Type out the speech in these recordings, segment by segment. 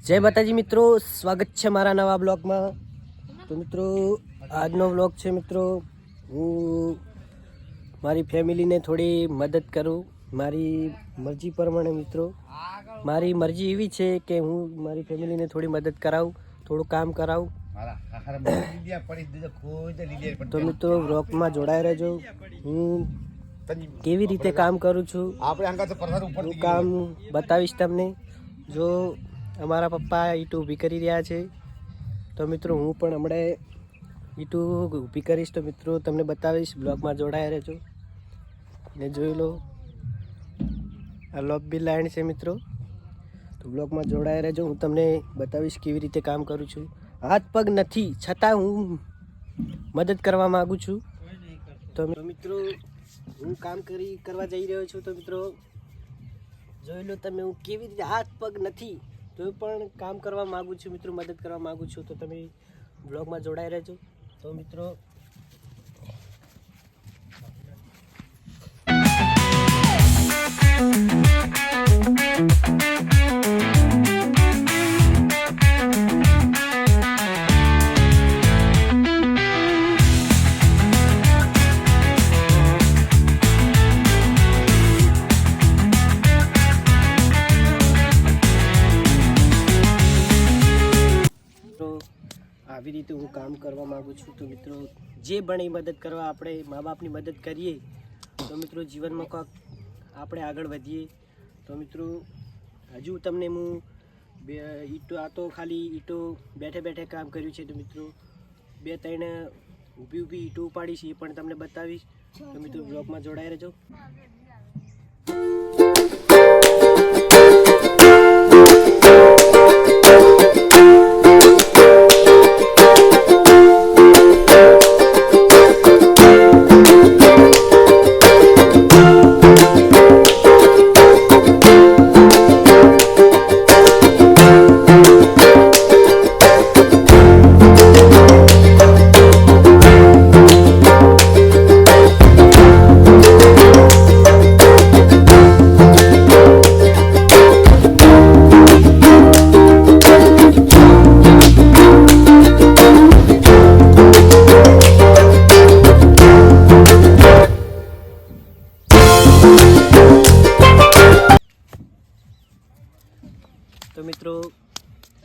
जय माताजी मित्रों, स्वागत है मारा नवा ब्लॉग में। तो मित्रों આજનો વ્લોગ છે મિત્રો, હું મારી ફેમિલીને થોડી મદદ કરું મારી મરજી પ્રમાણે। મિત્રો મારી મરજી એવી છે કે હું મારી ફેમિલીને થોડી મદદ કરાવું, થોડું કામ કરાવું। તો મિત્રો વ્લોગમાં જોડાઈ રહેજો। હું કેવી રીતે કામ કરું છું હું કામ બતાવીશ તમને। જો અમારા પપ્પા ઈંટો ઊભી કરી રહ્યા છે તો મિત્રો હું પણ હમણાં ઈંટો ઊભી કરીશ। તો મિત્રો તમને બતાવીશ, બ્લોગમાં જોડાયા રહેજો ને જોઈ લો। આ લોબી લાઈન છે મિત્રો, તો બ્લોગમાં જોડાયા રહેજો। હું તમને બતાવીશ કેવી રીતે કામ કરું છું। હાથ પગ નથી છતાં હું મદદ કરવા માગું છું। તો મિત્રો હું કામ કરવા જઈ રહ્યો છું। તો મિત્રો જોઈ લો તમે, હું કેવી રીતે હાથ પગ નથી તો પણ કામ કરવા માગું છું મિત્રો, મદદ કરવા માગું છું। તો તમે બ્લોગમાં જોડાઈ રહેજો। તો મિત્રો આવી રીતે હું કામ કરવા માગું છું। તો મિત્રો જે બને મદદ કરવા, આપણે મા બાપની મદદ કરીએ તો મિત્રો જીવનમાં કોઈક આપણે આગળ વધીએ। તો મિત્રો હજુ તમને હું ઈંટો, આ તો ખાલી ઈંટો બેઠે બેઠે કામ કર્યું છે। તો મિત્રો 2-3 ઊભી ઈંટો ઉપાડી છે એ પણ તમને બતાવીશ। તો મિત્રો બ્લોગમાં જોડાઈ રહેજો। તો મિત્રો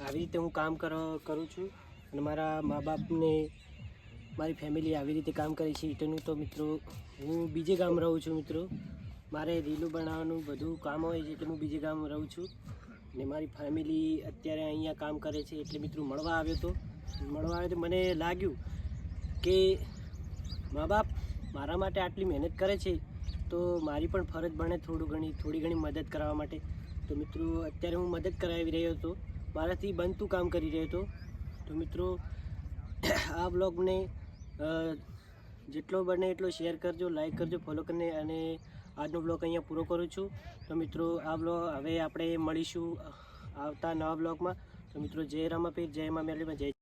આવી રીતે હું કામ કરું છું અને મારા મા બાપને, મારી ફેમિલી આવી રીતે કામ કરે છે ઈંટોનું। તો મિત્રો હું બીજે ગામ રહું છું મિત્રો, મારે રીલું બનાવવાનું બધું કામ હોય છે એટલે હું બીજે ગામ રહું છું ને મારી ફેમિલી અત્યારે અહીંયા કામ કરે છે। એટલે મિત્રો મળવા આવ્યો તો મને લાગ્યું કે મા બાપ મારા માટે આટલી મહેનત કરે છે તો મારી પણ ફરજ બને થોડી ઘણી મદદ કરવા માટે। તો મિત્રો અત્યારે હું મદદ કરાવી રહ્યો હતો, મારાથી બનતું કામ કરી રહ્યો હતો। તો મિત્રો આ બ્લોગને જેટલો બને એટલો શેર કરજો, લાઈક કરજો, ફોલો કરીને, અને આજનો બ્લોગ અહીંયા પૂરો કરું છું। તો મિત્રો આ બ્લોગ હવે આપણે મળીશું આવતા નવા બ્લોગમાં। તો મિત્રો જય રામાપીર, જય મા મેલીમાં, જય